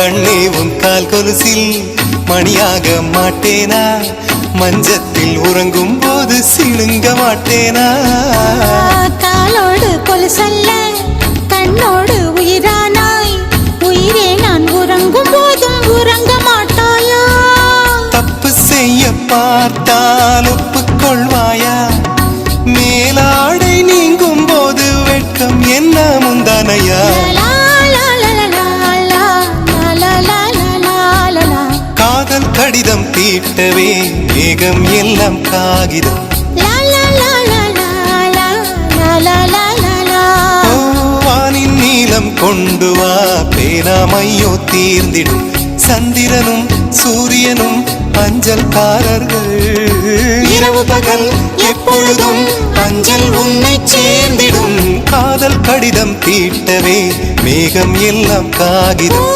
கண்ணே உன் கால் கொலுசில் மணியாக மாட்டேனா? மஞ்சத்தில் உறங்கும் போது சிணுங்க மாட்டேனா? காலோடு கொலுசல்ல கண்ணோடு உயிரானாய், உயிரே நான் உறங்கும் போதும் உறங்க மாட்டாயா? தப்பு செய்ய பார்த்தால் ஒப்புக்கொள்வாயா? மேலாடை நீங்கும் போது வெட்கம் என்ன முந்தானையா? காதல் கடிதம் தீட்டவே மேகம் எல்லாம் காகிதம். வானின் நீளம் கொண்டு வா, பேராமையோ தீர்ந்திடும். சந்திரனும் சூரியனும் அஞ்சல்காரர்கள். இரவு பகல் எப்பொழுதும் அஞ்சல் உன்னை சேர்ந்திடும். காதல் கடிதம் தீட்டவே மேகம் எல்லாம் காகிதம்.